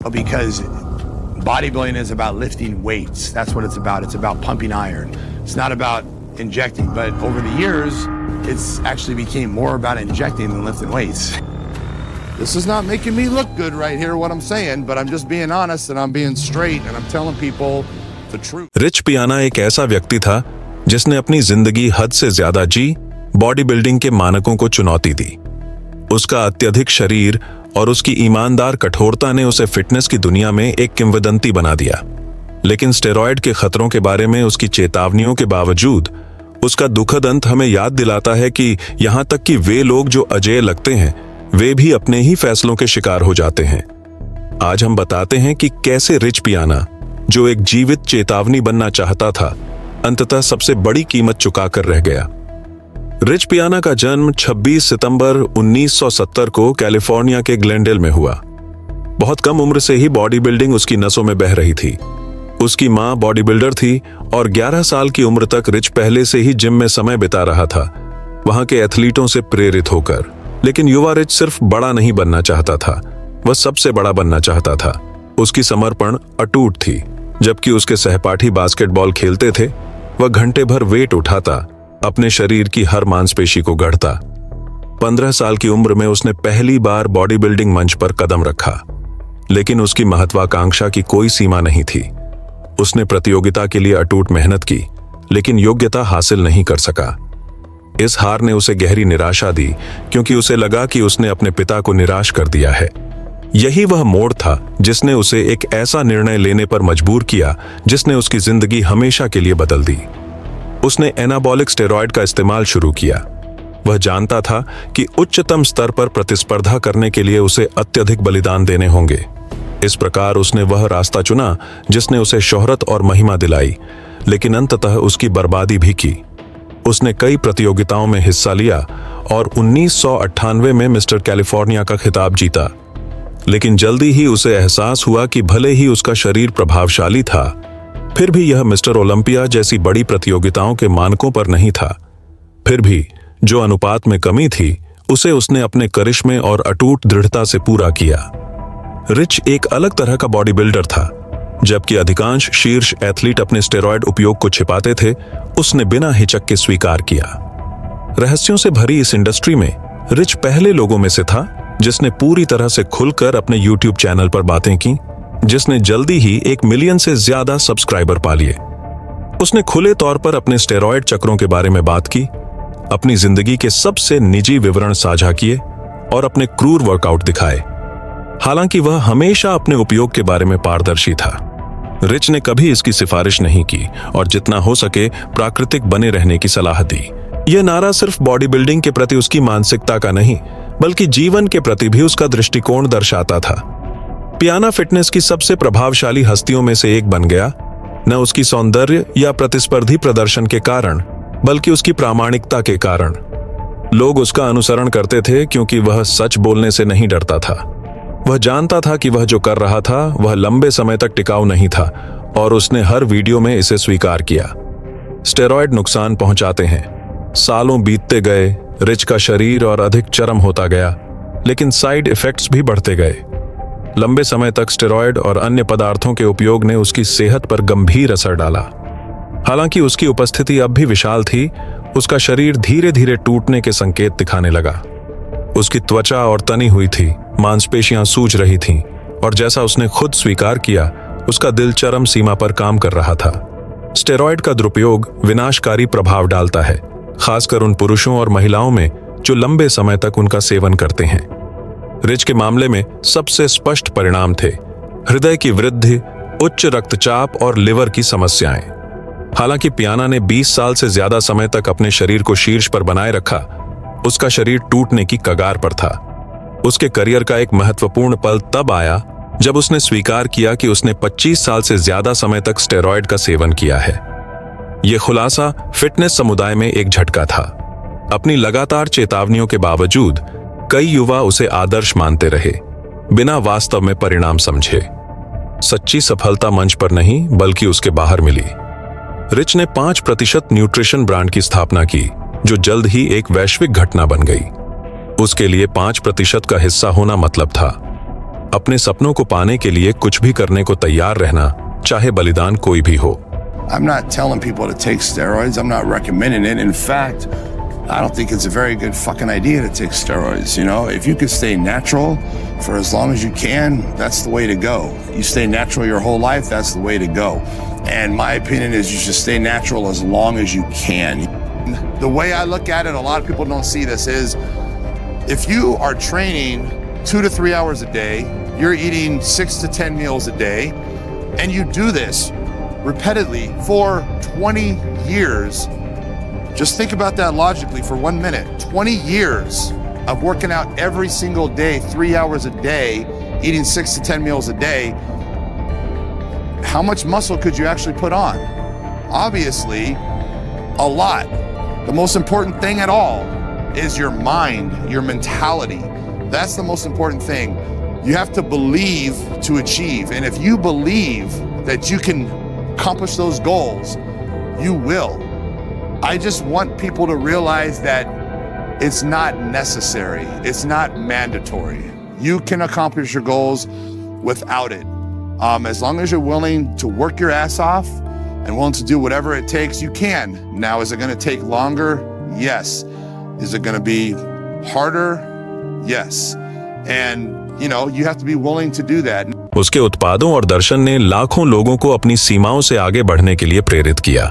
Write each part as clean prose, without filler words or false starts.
Because bodybuilding is about lifting weights. That's what it's about. It's about pumping iron. It's not about injecting. But over the years, it's actually became more about injecting than lifting weights. This is not making me look good right here, what I'm saying, but I'm just being honest and I'm being straight and I'm telling people the truth. Rich पियाना एक ऐसा व्यक्ति था जिसने अपनी जिंदगी हद से ज्यादा जी, बॉडी बिल्डिंग के मानकों को चुनौती दी। उसका अत्यधिक शरीर और उसकी ईमानदार कठोरता ने उसे फिटनेस की दुनिया में एक किंवदंती बना दिया। लेकिन स्टेरॉयड के खतरों के बारे में उसकी चेतावनियों के बावजूद उसका दुखद अंत हमें याद दिलाता है कि यहां तक कि वे लोग जो अजेय लगते हैं वे भी अपने ही फैसलों के शिकार हो जाते हैं। आज हम बताते हैं कि कैसे रिच पियाना, जो एक जीवित चेतावनी बनना चाहता था, अंततः सबसे बड़ी कीमत चुकाकर रह गया। रिच पियाना का जन्म 26 सितंबर 1970 को कैलिफोर्निया के ग्लेंडेल में हुआ। बहुत कम उम्र से ही बॉडी बिल्डिंग उसकी नसों में बह रही थी। उसकी मां बॉडी बिल्डर थी और 11 साल की उम्र तक रिच पहले से ही जिम में समय बिता रहा था, वहां के एथलीटों से प्रेरित होकर। लेकिन युवा रिच सिर्फ बड़ा नहीं बनना चाहता था, वह सबसे बड़ा बनना चाहता था। उसकी समर्पण अटूट थी। जबकि उसके सहपाठी बास्केटबॉल खेलते थे, वह घंटे भर वेट उठाता, अपने शरीर की हर मांसपेशी को गढ़ता। 15 साल की उम्र में उसने पहली बार बॉडी बिल्डिंग मंच पर कदम रखा, लेकिन उसकी महत्वाकांक्षा की कोई सीमा नहीं थी। उसने प्रतियोगिता के लिए अटूट मेहनत की, लेकिन योग्यता हासिल नहीं कर सका। इस हार ने उसे गहरी निराशा दी, क्योंकि उसे लगा कि उसने अपने पिता को निराश कर दिया है। यही वह मोड़ था जिसने उसे एक ऐसा निर्णय लेने पर मजबूर किया जिसने उसकी जिंदगी हमेशा के लिए बदल दी। उसने एनाबॉलिक स्टेरॉयड का इस्तेमाल शुरू किया। वह जानता था कि उच्चतम स्तर पर प्रतिस्पर्धा करने के लिए उसे अत्यधिक बलिदान देने होंगे। इस प्रकार उसने वह रास्ता चुना जिसने उसे शोहरत और महिमा दिलाई, लेकिन अंततः उसकी बर्बादी भी की। उसने कई प्रतियोगिताओं में हिस्सा लिया और 1998 में मिस्टर कैलिफोर्निया का खिताब जीता। लेकिन जल्दी ही उसे एहसास हुआ कि भले ही उसका शरीर प्रभावशाली था, फिर भी यह मिस्टर ओलंपिया जैसी बड़ी प्रतियोगिताओं के मानकों पर नहीं था। फिर भी जो अनुपात में कमी थी, उसे उसने अपने करिश्मे और अटूट दृढ़ता से पूरा किया। रिच एक अलग तरह का बॉडी बिल्डर था। जबकि अधिकांश शीर्ष एथलीट अपने स्टेरॉयड उपयोग को छिपाते थे, उसने बिना हिचक के स्वीकार किया। रहस्यों से भरी इस इंडस्ट्री में रिच पहले लोगों में से था जिसने पूरी तरह से खुलकर अपने यूट्यूब चैनल पर बातें की, जिसने जल्दी ही 1 मिलियन से ज्यादा सब्सक्राइबर पा लिए। उसने खुले तौर पर अपने स्टेरॉयड चक्रों के बारे में बात की, अपनी जिंदगी के सबसे निजी विवरण साझा किए और अपने क्रूर वर्कआउट दिखाए। हालांकि वह हमेशा अपने उपयोग के बारे में पारदर्शी था। रिच ने कभी इसकी सिफारिश नहीं की और जितना हो सके प्राकृतिक बने रहने की सलाह दी। यह नारा सिर्फ बॉडी बिल्डिंग के प्रति उसकी मानसिकता का नहीं, बल्कि जीवन के प्रति भी उसका दृष्टिकोण दर्शाता था। पियाना फिटनेस की सबसे प्रभावशाली हस्तियों में से एक बन गया, न उसकी सौंदर्य या प्रतिस्पर्धी प्रदर्शन के कारण, बल्कि उसकी प्रामाणिकता के कारण। लोग उसका अनुसरण करते थे क्योंकि वह सच बोलने से नहीं डरता था। वह जानता था कि वह जो कर रहा था वह लंबे समय तक टिकाऊ नहीं था, और उसने हर वीडियो में इसे स्वीकार किया। स्टेरॉयड नुकसान पहुंचाते हैं। सालों बीतते गए, रिच का शरीर और अधिक चरम होता गया, लेकिन साइड इफेक्ट्स भी बढ़ते गए। लंबे समय तक स्टेरॉयड और अन्य पदार्थों के उपयोग ने उसकी सेहत पर गंभीर असर डाला। हालांकि उसकी उपस्थिति अब भी विशाल थी, उसका शरीर धीरे धीरे टूटने के संकेत दिखाने लगा। उसकी त्वचा और तनी हुई थी, मांसपेशियां सूज रही थीं, और जैसा उसने खुद स्वीकार किया, उसका दिल चरम सीमा पर काम कर रहा था। स्टेरॉयड का दुरुपयोग विनाशकारी प्रभाव डालता है, खासकर उन पुरुषों और महिलाओं में जो लंबे समय तक उनका सेवन करते हैं। रिच के मामले में सबसे स्पष्ट परिणाम थे हृदय की वृद्धि, उच्च रक्तचाप और लिवर की समस्याएं। हालांकि पियाना ने 20 साल से ज्यादा समय तक अपने शरीर को शीर्ष पर बनाए रखा, उसका शरीर टूटने की कगार पर था। उसके करियर का एक महत्वपूर्ण पल तब आया जब उसने स्वीकार किया कि उसने 25 साल से ज्यादा समय तक स्टेरॉयड का सेवन किया है। यह खुलासा फिटनेस समुदाय में एक झटका था। अपनी लगातार चेतावनियों के बावजूद कई युवा उसे आदर्श मानते रहे, बिना वास्तव में परिणाम समझे। सच्ची सफलता मंच पर नहीं, बल्कि उसके बाहर मिली। रिच ने 5% न्यूट्रिशन ब्रांड की स्थापना की, जो जल्द ही एक वैश्विक घटना बन गई। उसके लिए 5% का हिस्सा होना मतलब था अपने सपनों को पाने के लिए कुछ भी करने को तैयार रहना, चाहे बलिदान कोई भी हो। I'm not telling people to take steroids. I'm not recommending it. In fact, I don't think it's a very good fucking idea to take steroids. You know, if you could stay natural for as long as you can, that's the way to go. You stay natural your whole life, that's the way to go. And my opinion is you should stay natural as long as you can. The way I look at it, a lot of people don't see this, is if you are training 2 to 3 hours a day, you're eating 6 to 10 meals a day, and you do this repeatedly for 20 years. Just think about that logically for 1 minute. 20 years of working out every single day, 3 hours a day, eating 6 to 10 meals a day. How much muscle could you actually put on? Obviously, a lot. The most important thing at all is your mind, your mentality. That's the most important thing. You have to believe to achieve. And if you believe that you can accomplish those goals, you will. I just want people to realize that it's not necessary. It's not mandatory. You can accomplish your goals without it. As long as you're willing to work your ass off and willing to do whatever it takes, you can. Now, is it going to take longer? Yes. Is it going to be harder? Yes. And, you know, you have to be willing to do that. उसके उत्पादों और दर्शन ने लाखों लोगों को अपनी सीमाओं से आगे बढ़ने के लिए प्रेरित किया,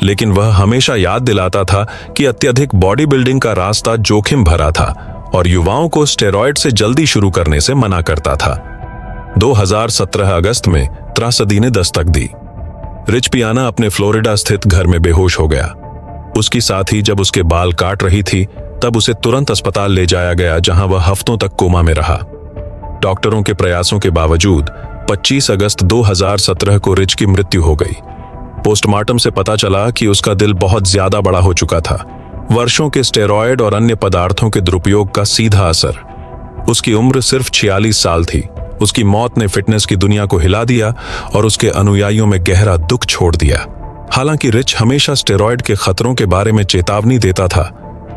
लेकिन वह हमेशा याद दिलाता था कि अत्यधिक बॉडी बिल्डिंग का रास्ता जोखिम भरा था और युवाओं को स्टेरॉयड से जल्दी शुरू करने से मना करता था। 2017 अगस्त में त्रासदी ने दस्तक दी। रिच पियाना अपने फ्लोरिडा स्थित घर में बेहोश हो गया। उसकी साथी जब उसके बाल काट रही थी, तब उसे तुरंत अस्पताल ले जाया गया, जहां वह हफ्तों तक कोमा में रहा। डॉक्टरों के प्रयासों के बावजूद 25 अगस्त 2017 को रिच की मृत्यु हो गई। पोस्टमार्टम से पता चला कि उसका दिल बहुत ज्यादा बड़ा हो चुका था। वर्षों के स्टेरॉयड और अन्य पदार्थों के दुरुपयोग का सीधा असर। उसकी उम्र सिर्फ 46 साल थी। उसकी मौत ने फिटनेस की दुनिया को हिला दिया और उसके अनुयायियों में गहरा दुख छोड़ दिया। हालांकि रिच हमेशा स्टेरॉयड के खतरों के बारे में चेतावनी देता था,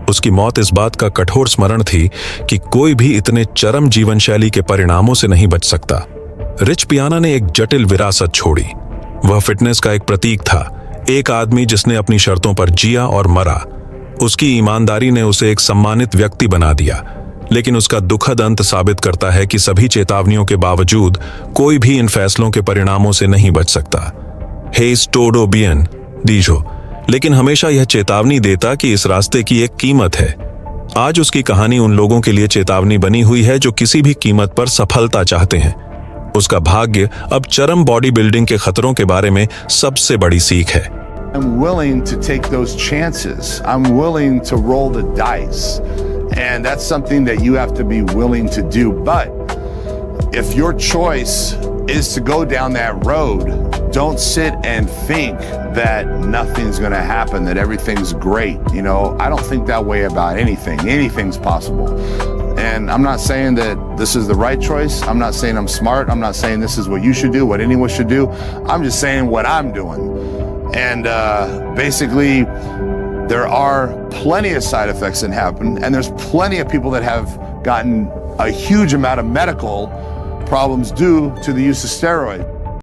उसकी मौत इस बात का कठोर स्मरण थी कि कोई भी इतने चरम जीवन शैली के परिणामों से नहीं बच सकता। रिच पियाना ने एक जटिल विरासत छोड़ी। वह फिटनेस का एक प्रतीक था, एक आदमी जिसने अपनी शर्तों पर जिया और मरा। उसकी ईमानदारी ने उसे एक सम्मानित व्यक्ति बना दिया, लेकिन उसका दुखद अंत साबित करता है कि सभी चेतावनियों के बावजूद कोई भी इन फैसलों के परिणामों से नहीं बच सकता। हेस टोडो बियन दीजो लेकिन हमेशा यह चेतावनी देता कि इस रास्ते की एक कीमत है। आज उसकी कहानी उन लोगों के लिए चेतावनी बनी हुई है जो किसी भी कीमत पर सफलता चाहते हैं। उसका भाग्य अब चरम बॉडी बिल्डिंग के खतरों के बारे में सबसे बड़ी सीख है। I'm willing to take those chances. I'm willing to roll the dice. And that's something that you have to be willing to do. But if your choice is to go down that road, don't sit and think that nothing's going to happen, that everything's great. You know, I don't think that way about anything. Anything's possible. And I'm not saying that this is the right choice. I'm not saying I'm smart. I'm not saying this is what you should do, what anyone should do. I'm just saying what I'm doing. And basically, there are plenty of side effects that happen, and there's plenty of people that have gotten a huge amount of medical problems due to the use of steroids.